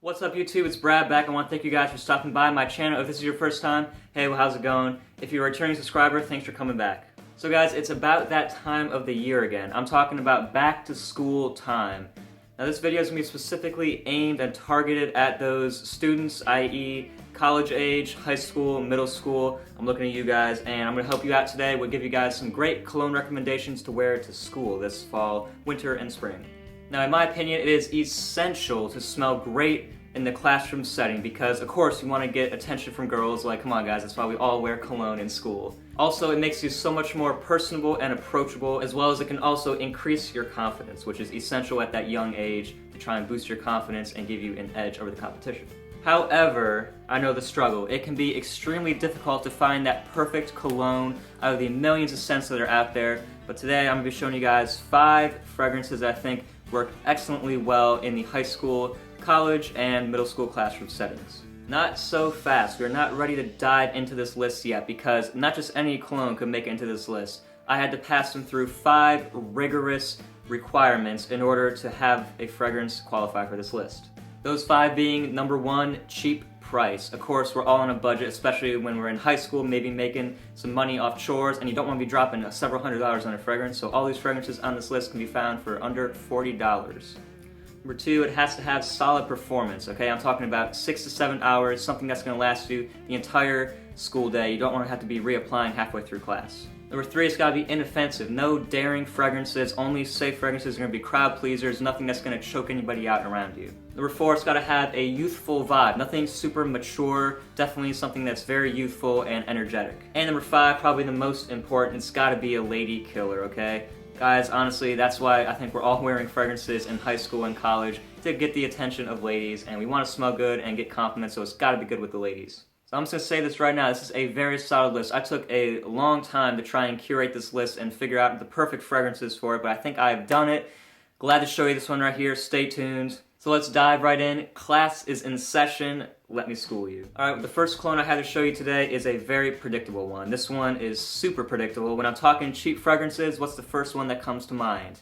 What's up YouTube, it's Brad back. I want to thank you guys for stopping by my channel. If this is your first time, hey, well, how's it going? If you're a returning subscriber, thanks for coming back. So guys, it's about that time of the year again. I'm talking about back to school time. Now this video is going to be specifically aimed and targeted at those students, i.e. college age, high school, middle school. I'm looking at you guys and I'm going to help you out today. We'll give you guys some great cologne recommendations to wear to school this fall, winter, and spring. Now, in my opinion, it is essential to smell great in the classroom setting because, of course, you want to get attention from girls. Like, come on, guys, that's why we all wear cologne in school. Also, it makes you so much more personable and approachable, as well as it can also increase your confidence, which is essential at that young age to try and boost your confidence and give you an edge over the competition. However, I know the struggle. It can be extremely difficult to find that perfect cologne out of the millions of scents that are out there. But today, I'm going to be showing you guys 5 fragrances I think work excellently well in the high school, college, and middle school classroom settings. Not so fast. We're not ready to dive into this list yet because not just any cologne could make it into this list. I had to pass them through 5 rigorous requirements in order to have a fragrance qualify for this list. Those 5 being, number 1, cheap price. Of course, we're all on a budget, especially when we're in high school, maybe making some money off chores, and you don't want to be dropping several $100s on a fragrance, so all these fragrances on this list can be found for under $40. Number 2, it has to have solid performance, okay? I'm talking about 6 to 7 hours, something that's going to last you the entire school day. You don't want to have to be reapplying halfway through class. Number 3, it's got to be inoffensive. No daring fragrances, only safe fragrances are going to be crowd pleasers, nothing that's going to choke anybody out around you. Number 4, it's got to have a youthful vibe. Nothing super mature, definitely something that's very youthful and energetic. And number 5, probably the most important, it's got to be a lady killer, okay? Guys, honestly, that's why I think we're all wearing fragrances in high school and college to get the attention of ladies, and we want to smell good and get compliments, so it's got to be good with the ladies. So I'm just going to say this right now, this is a very solid list. I took a long time to try and curate this list and figure out the perfect fragrances for it, but I think I've done it. Glad to show you this one right here. Stay tuned. So let's dive right in. Class is in session. Let me school you. Alright, the first cologne I have to show you today is a very predictable one. This one is super predictable. When I'm talking cheap fragrances, what's the first one that comes to mind?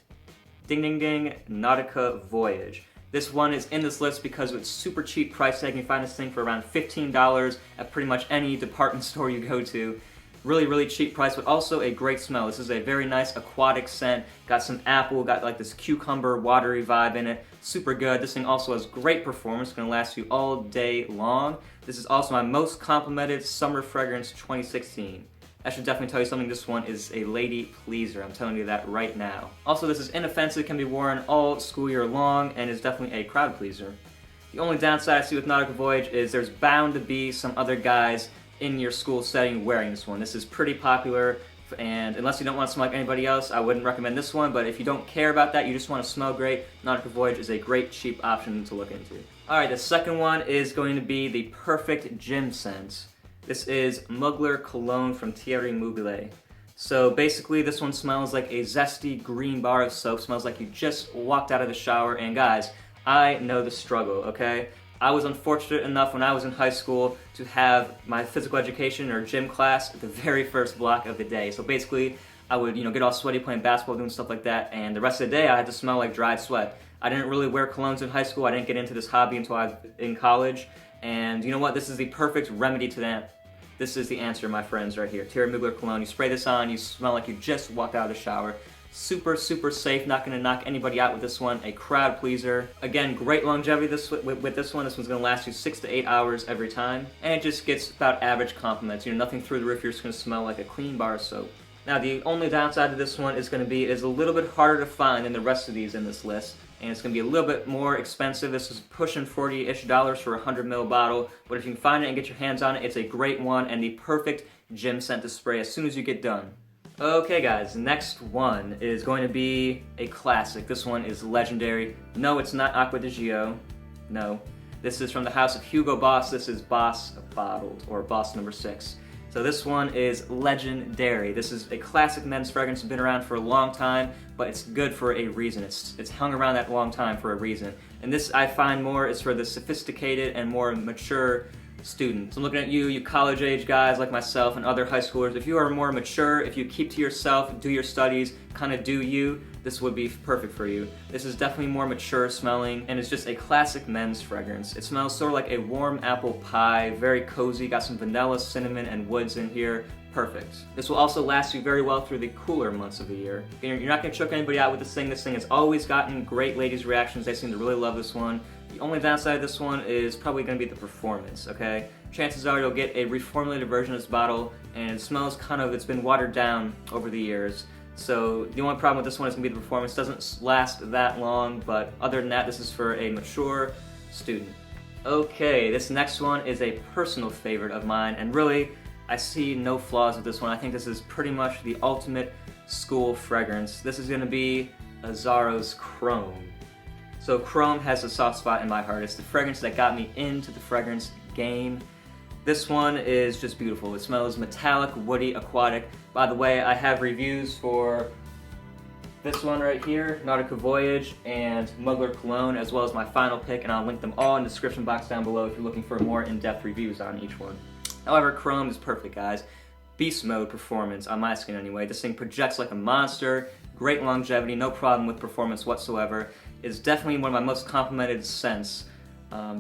Ding ding ding, Nautica Voyage. This one is in this list because of its super cheap price tag. You can find this thing for around $15 at pretty much any department store you go to. Really, really cheap price, but also a great smell. This is a very nice aquatic scent. Got some apple, got like this cucumber, watery vibe in it. Super good. This thing also has great performance. It's going to last you all day long. This is also my most complimented summer fragrance 2016. I should definitely tell you something, this one is a lady pleaser. I'm telling you that right now. Also, this is inoffensive, can be worn all school year long, and is definitely a crowd pleaser. The only downside I see with Nautica Voyage is there's bound to be some other guys in your school setting wearing this one. This is pretty popular, and unless you don't want to smell like anybody else, I wouldn't recommend this one, but if you don't care about that, you just want to smell great, Nautica Voyage is a great cheap option to look into. Alright, the second one is going to be the perfect gym scent. This is Mugler Cologne from Thierry Mugler. So basically this one smells like a zesty green bar of soap, smells like you just walked out of the shower, and guys, I know the struggle, okay? I was unfortunate enough when I was in high school to have my physical education or gym class at the very first block of the day. So basically I would, get all sweaty playing basketball, doing stuff like that, and the rest of the day I had to smell like dried sweat. I didn't really wear colognes in high school, I didn't get into this hobby until I was in college. And you know what? This is the perfect remedy to that. This is the answer, my friends, right here. Thierry Mugler Cologne. You spray this on, you smell like you just walked out of the shower. Super, super safe. Not going to knock anybody out with this one. A crowd pleaser. Again, great longevity with this one. This one's going to last you 6 to 8 hours every time. And it just gets about average compliments. Nothing through the roof. You're just going to smell like a clean bar of soap. Now, the only downside to this one is going to be it's a little bit harder to find than the rest of these in this list. And it's going to be a little bit more expensive. This is pushing $40-ish for a 100ml bottle, but if you can find it and get your hands on it, it's a great one and the perfect gym scent to spray as soon as you get done. Okay guys, next one is going to be a classic. This one is legendary. No, it's not Acqua di Gio. No. This is from the house of Hugo Boss. This is Boss Bottled, or Boss number 6. So this one is legendary. This is a classic men's fragrance. It's been around for a long time, but it's good for a reason. It's hung around that long time for a reason. And this I find more is for the sophisticated and more mature student. So I'm looking at you college age guys like myself and other high schoolers. If you are more mature, if you keep to yourself, do your studies, kind of do you, this would be perfect for you. This is definitely more mature smelling, and it's just a classic men's fragrance. It smells sort of like a warm apple pie, very cozy, got some vanilla, cinnamon, and woods in here. Perfect. This will also last you very well through the cooler months of the year. You're not going to choke anybody out with this thing. This thing has always gotten great ladies' reactions. They seem to really love this one. The only downside of this one is probably going to be the performance, okay? Chances are you'll get a reformulated version of this bottle, and it smells it's been watered down over the years. So the only problem with this one is going to be the performance. It doesn't last that long, but other than that, this is for a mature student. Okay, this next one is a personal favorite of mine, and really, I see no flaws with this one. I think this is pretty much the ultimate school fragrance. This is going to be Azzaro's Chrome. So Chrome has a soft spot in my heart. It's the fragrance that got me into the fragrance game. This one is just beautiful. It smells metallic, woody, aquatic. By the way, I have reviews for this one right here, Nautica Voyage, and Mugler Cologne, as well as my final pick, and I'll link them all in the description box down below if you're looking for more in-depth reviews on each one. However, Chrome is perfect, guys. Beast mode performance, on my skin anyway. This thing projects like a monster, great longevity, no problem with performance whatsoever. It's definitely one of my most complimented scents.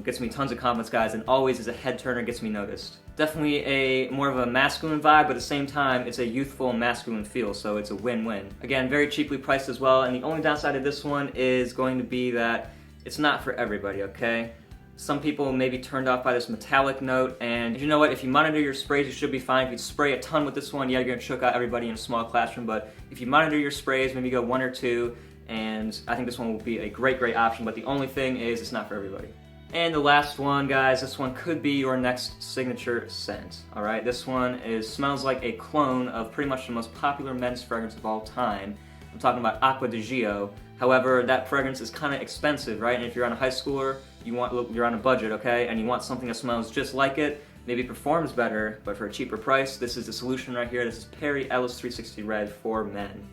Gets me tons of compliments, guys, and always is a head turner, gets me noticed. Definitely a more of a masculine vibe, but at the same time, it's a youthful masculine feel, so it's a win-win. Again, very cheaply priced as well, and the only downside of this one is going to be that it's not for everybody, okay? Some people may be turned off by this metallic note, and you know what, if you monitor your sprays, you should be fine. If you spray a ton with this one, yeah, you're gonna choke out everybody in a small classroom, but if you monitor your sprays, maybe go 1 or 2, and I think this one will be a great, great option, but the only thing is it's not for everybody. And the last one, guys, this one could be your next signature scent, alright? This one smells like a clone of pretty much the most popular men's fragrance of all time. I'm talking about Acqua di Gio. However, that fragrance is kind of expensive, right? And if you're on a high schooler, you're on a budget, okay? And you want something that smells just like it, maybe performs better, but for a cheaper price, this is the solution right here. This is Perry Ellis 360 Red for men.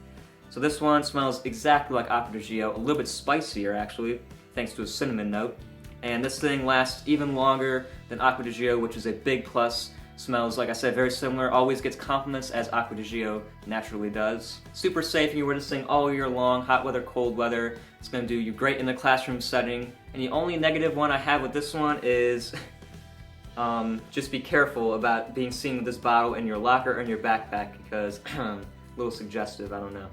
So this one smells exactly like Acqua di Gio, a little bit spicier actually, thanks to a cinnamon note. And this thing lasts even longer than Acqua di Gio, which is a big plus. Smells, like I said, very similar, always gets compliments as Acqua di Gio naturally does. Super safe, you wear this thing all year long, hot weather, cold weather. It's going to do you great in the classroom setting. And the only negative one I have with this one is just be careful about being seen with this bottle in your locker or in your backpack, because a little suggestive, I don't know.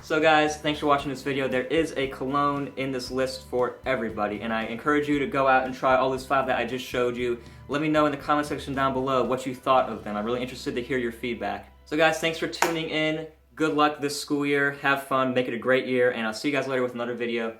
So guys, thanks for watching this video. There is a cologne in this list for everybody, and I encourage you to go out and try all these 5 that I just showed you. Let me know in the comment section down below what you thought of them. I'm really interested to hear your feedback. So guys, thanks for tuning in. Good luck this school year. Have fun. Make it a great year, and I'll see you guys later with another video.